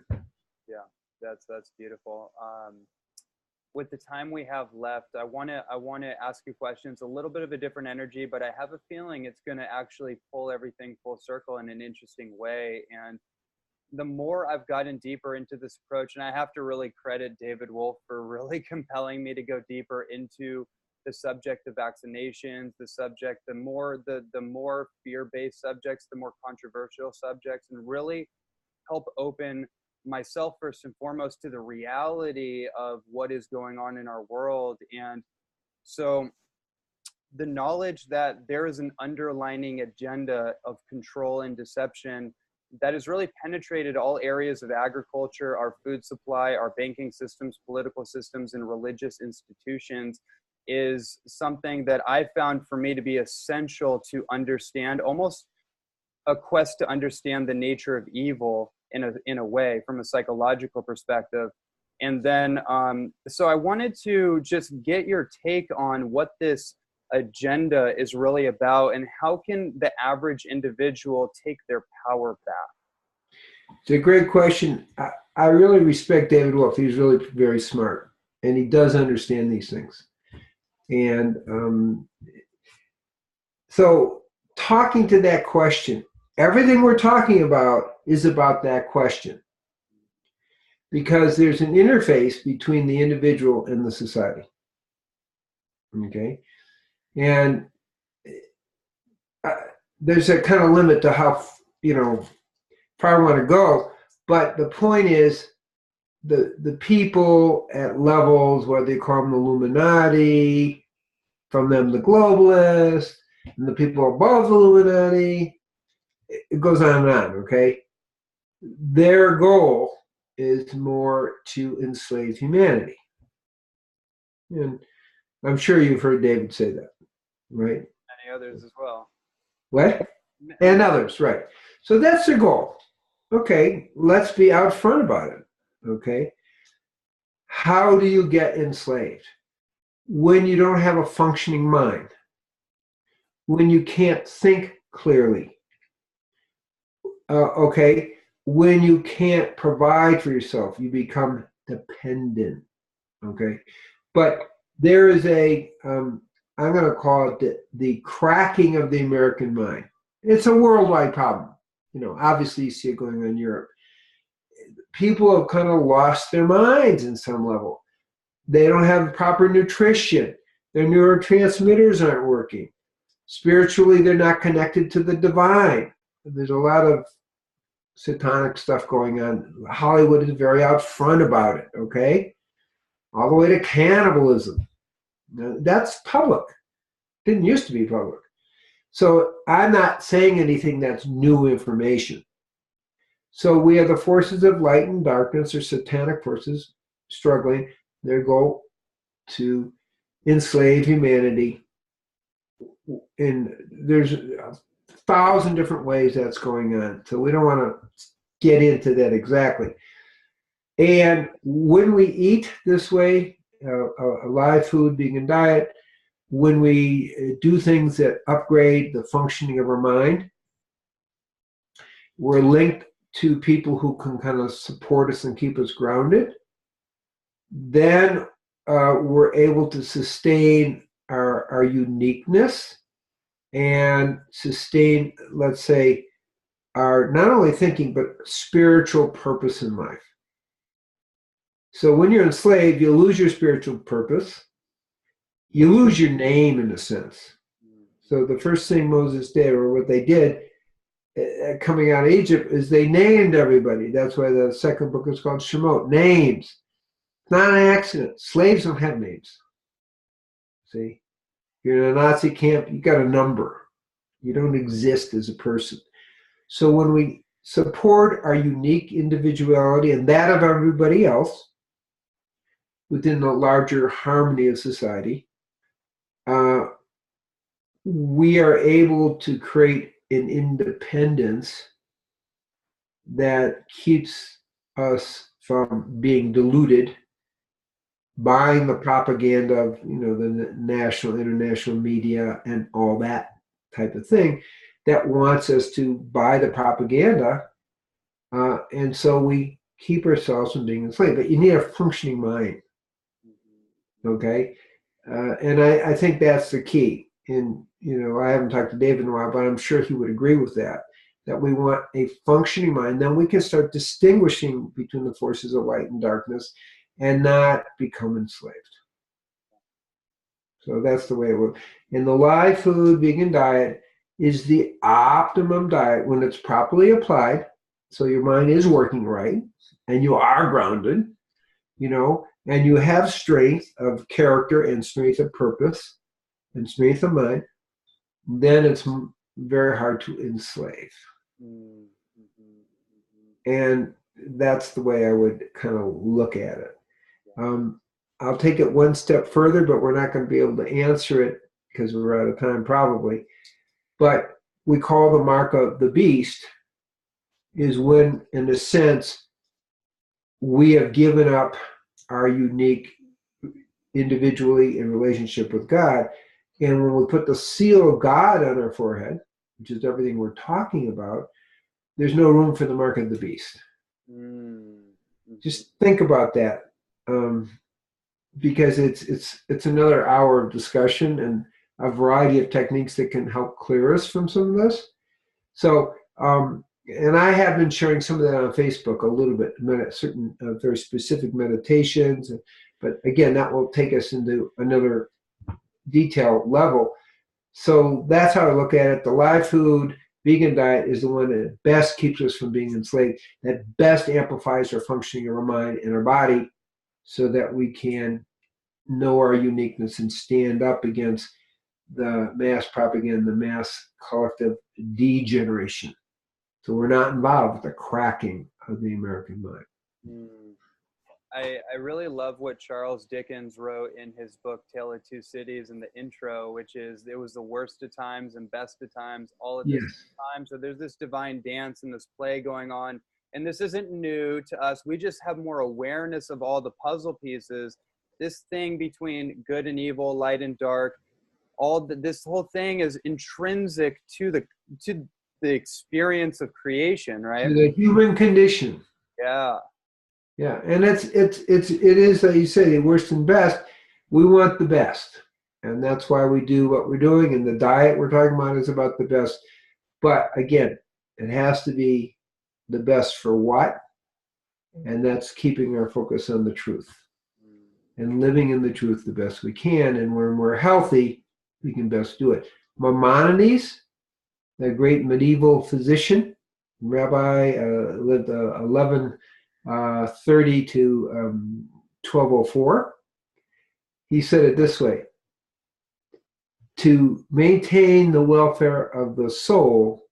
Yeah, that's beautiful. With the time we have left, I want to ask you questions, a little bit of a different energy, but I have a feeling it's going to actually pull everything full circle in an interesting way. And the more I've gotten deeper into this approach, and I have to really credit David Wolf for really compelling me to go deeper into the subject of vaccinations, the more fear-based subjects, the more controversial subjects, and really help open myself first and foremost to the reality of what is going on in our world. And so the knowledge that there is an underlining agenda of control and deception that has really penetrated all areas of agriculture, our food supply, our banking systems, political systems, and religious institutions is something that I found for me to be essential to understand, almost a quest to understand the nature of evil in a way from a psychological perspective. And then, so I wanted to just get your take on what this agenda is really about, and how can the average individual take their power back? It's a great question. I really respect David Wolf. He's really very smart, and he does understand these things. And so talking to that question, everything we're talking about is about that question, because there's an interface between the individual and the society. Okay? And there's a kind of limit to how, far I want to go. But the point is, the people at levels, whether they call them the Illuminati, from them the globalists, and the people above the Illuminati, it goes on and on, okay? Their goal is more to enslave humanity. And I'm sure you've heard David say that, right? Many others as well. What? And others, right. So that's their goal. Okay, let's be out front about it, okay? How do you get enslaved? When you don't have a functioning mind, when you can't think clearly, okay, when you can't provide for yourself, you become dependent, okay? But there is I'm going to call it the cracking of the American mind. It's a worldwide problem. Obviously you see it going on in Europe. People have kind of lost their minds in some level. They don't have proper nutrition. Their neurotransmitters aren't working. Spiritually, they're not connected to the divine. There's a lot of satanic stuff going on. Hollywood is very out front about it, okay? All the way to cannibalism. That's public. Didn't used to be public. So I'm not saying anything that's new information. So we have the forces of light and darkness, or satanic forces, struggling. Their goal to enslave humanity. And there's 1,000 different ways that's going on. So we don't want to get into that exactly. And when we eat this way, a live food, vegan diet, when we do things that upgrade the functioning of our mind, we're linked to people who can kind of support us and keep us grounded. Then we're able to sustain our uniqueness and sustain, let's say, our not only thinking, but spiritual purpose in life. So when you're enslaved, you lose your spiritual purpose. You lose your name in a sense. So the first thing Moses did, or what they did coming out of Egypt, is they named everybody. That's why the second book is called Shemot, names. It's not an accident. Slaves don't have names. See? You're in a Nazi camp, you got a number. You don't exist as a person. So when we support our unique individuality and that of everybody else within the larger harmony of society, we are able to create an independence that keeps us from being deluded, buying the propaganda of, the national, international media and all that type of thing that wants us to buy the propaganda. And so we keep ourselves from being enslaved. But you need a functioning mind. Okay? And I think that's the key. And, I haven't talked to David in a while, but I'm sure he would agree with that we want a functioning mind. Then we can start distinguishing between the forces of light and darkness and not become enslaved. So that's the way it works. And the live food vegan diet is the optimum diet when it's properly applied. So your mind is working right and you are grounded, and you have strength of character and strength of purpose and strength of mind. Then it's very hard to enslave. And that's the way I would kind of look at it. I'll take it one step further, but we're not going to be able to answer it because we're out of time probably. But we call the mark of the beast is when, in a sense, we have given up our unique individually in relationship with God. And when we put the seal of God on our forehead, which is everything we're talking about, there's no room for the mark of the beast. Just think about that, because it's another hour of discussion and a variety of techniques that can help clear us from some of this. So, and I have been sharing some of that on Facebook a little bit, certain very specific meditations. But again, that will take us into another detail level. So that's how I look at it. The live food vegan diet is the one that best keeps us from being enslaved, that best amplifies our functioning of our mind and our body so that we can know our uniqueness and stand up against the mass propaganda, the mass collective degeneration. So we're not involved with the cracking of the American mind. I really love what Charles Dickens wrote in his book, Tale of Two Cities, in the intro, which is, it was the worst of times and best of times, all at this time. So there's this divine dance and this play going on. And this isn't new to us. We just have more awareness of all the puzzle pieces. This thing between good and evil, light and dark, this whole thing is intrinsic to the experience of creation, right? To the human condition. Yeah. Yeah, and it is, like you say, the worst and best. We want the best, and that's why we do what we're doing. And the diet we're talking about is about the best. But again, it has to be the best for what? And that's keeping our focus on the truth and living in the truth the best we can. And when we're healthy, we can best do it. Maimonides, the great medieval physician, rabbi, lived 1130 to 1204. He said it this way: to maintain the welfare of the soul,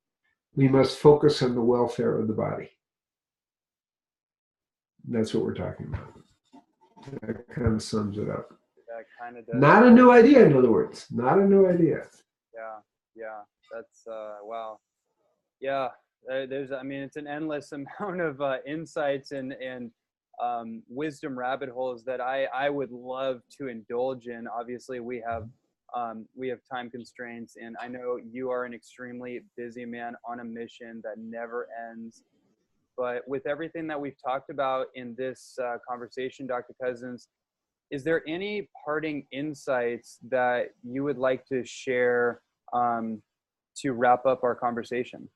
we must focus on the welfare of the body. That's what we're talking about. That kind of sums it up. That kind of does. Not a new idea, in other words. Not a new idea. Yeah. That's wow. Yeah, there's, I mean, it's an endless amount of insights and wisdom rabbit holes that I would love to indulge in. Obviously, we have time constraints, and I know you are an extremely busy man on a mission that never ends. But with everything that we've talked about in this conversation, Dr. Cousens, is there any parting insights that you would like to share to wrap up our conversation?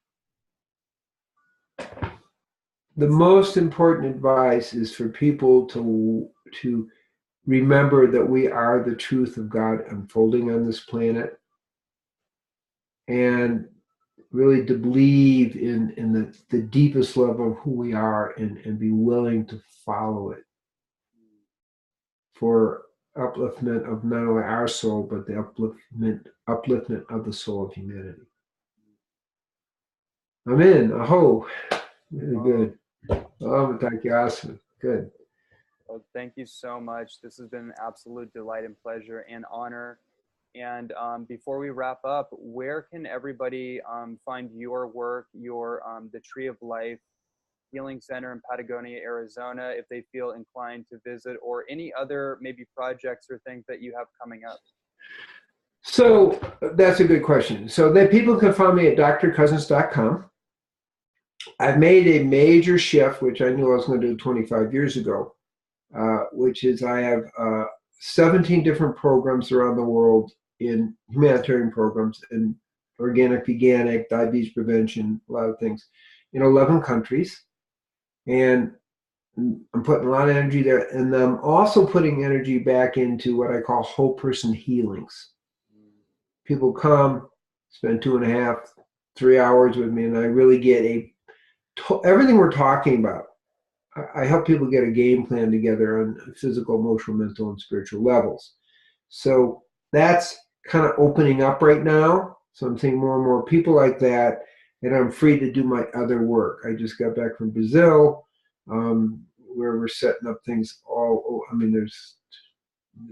The most important advice is for people to remember that we are the truth of God unfolding on this planet, and really to believe in the deepest level of who we are, and be willing to follow it for upliftment of not only our soul, but the upliftment of the soul of humanity. Amen. Aho. Really good. Oh, thank you, awesome. Good. Well, thank you so much. This has been an absolute delight and pleasure and honor. And before we wrap up, where can everybody find your work, your the Tree of Life Healing Center in Patagonia, Arizona, if they feel inclined to visit, or any other maybe projects or things that you have coming up? So that's a good question. So that people can find me at drcousens.com. I've made a major shift, which I knew I was going to do 25 years ago, which is I have 17 different programs around the world, in humanitarian programs and organic, veganic, diabetes prevention, a lot of things, in 11 countries. And I'm putting a lot of energy there. And I'm also putting energy back into what I call whole person healings. People come, spend 2.5, 3 hours with me, and I really get everything we're talking about. I help people get a game plan together on physical, emotional, mental, and spiritual levels. So that's kind of opening up right now. So I'm seeing more and more people like that, and I'm free to do my other work. I just got back from Brazil, where we're setting up things all. I mean, there's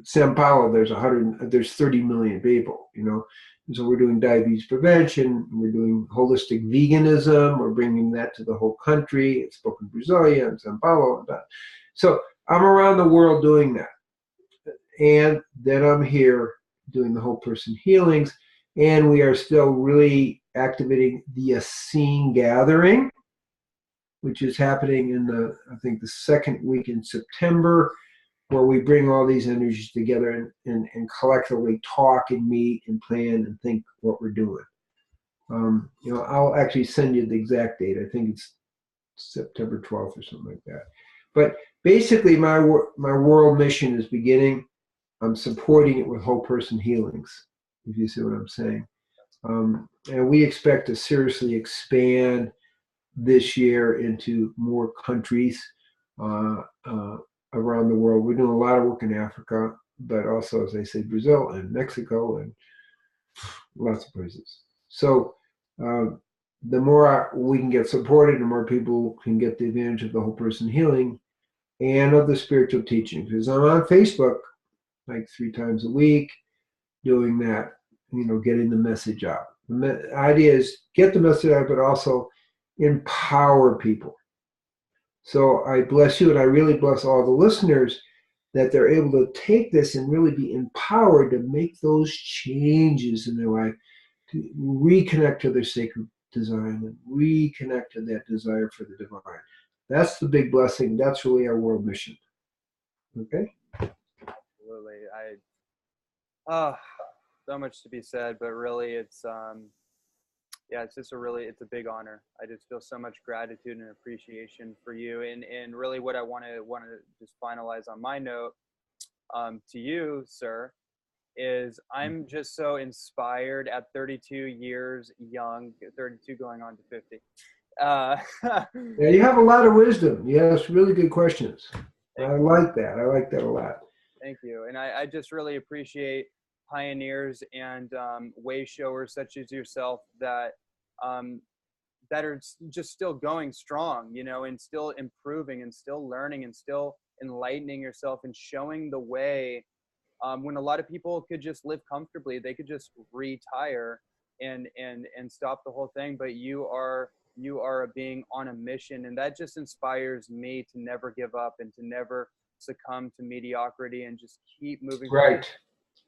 Sao Paulo. There's 30 million people. And so we're doing diabetes prevention. We're doing holistic veganism. We're bringing that to the whole country. It's spoken Brasilia and Sao Paulo. So I'm around the world doing that. And then I'm here doing the whole person healings. And we are still really activating the Essene Gathering, which is happening in I think the second week in September, where we bring all these energies together and collectively talk and meet and plan and think what we're doing. I'll actually send you the exact date. I think it's September 12th or something like that. But basically, my world mission is beginning. I'm supporting it with whole person healings, if you see what I'm saying. And we expect to seriously expand this year into more countries around the world. We're doing a lot of work in Africa, but also, as I say, Brazil and Mexico and lots of places. So the more we can get supported, the more people can get the advantage of the whole person healing and of the spiritual teaching. Because I'm on Facebook like 3 times a week doing that, getting the message out. The idea is get the message out, but also empower people. So I bless you, and I really bless all the listeners that they're able to take this and really be empowered to make those changes in their life, to reconnect to their sacred design and reconnect to that desire for the divine. That's the big blessing. That's really our world mission. Okay? Absolutely. So much to be said, but really it's it's just it's a big honor. I just feel so much gratitude and appreciation for you. And really what I want to just finalize on my note to you, sir, is I'm just so inspired at 32 years young, 32 going on to 50. Yeah, you have a lot of wisdom. You ask really good questions. I like that. I like that a lot. Thank you. And I just really appreciate pioneers and way showers such as yourself that are just still going strong, and still improving and still learning and still enlightening yourself and showing the way when a lot of people could just live comfortably. They could just retire and stop the whole thing, but you are a being on a mission, and that just inspires me to never give up and to never succumb to mediocrity and just keep moving forward. Right.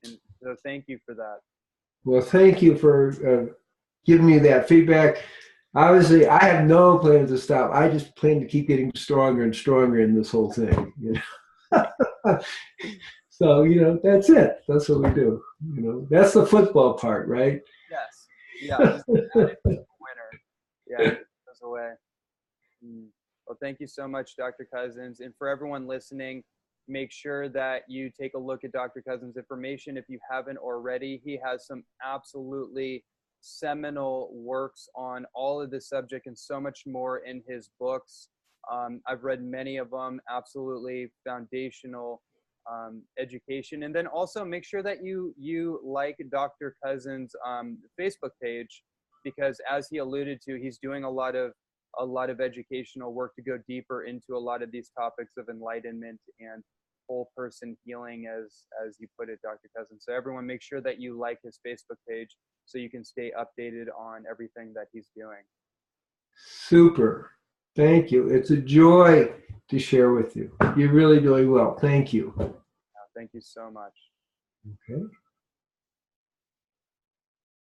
And so thank you for that. Well, thank you for giving me that feedback. Obviously, I have no plans to stop. I just plan to keep getting stronger and stronger in this whole thing. You know? So, you know, that's it. That's what we do. You know, that's the football part, right? Yes. Yeah. Just an attitude of a winner. Yeah. It goes away. Well, thank you so much, Dr. Cousens. And for everyone listening, make sure that you take a look at Dr. Cousens' information if you haven't already. He has some absolutely seminal works on all of this subject and so much more in his books. I've read many of them, absolutely foundational education. And then also make sure that you like Dr. Cousens' Facebook page, because as he alluded to, he's doing a lot of educational work to go deeper into a lot of these topics of enlightenment and whole person healing, as you put it, Dr. Cousens. So everyone, make sure that you like his Facebook page so you can stay updated on everything that he's doing. Super. Thank you. It's a joy to share with you. You're really doing well. Thank you. Thank you so much. Okay.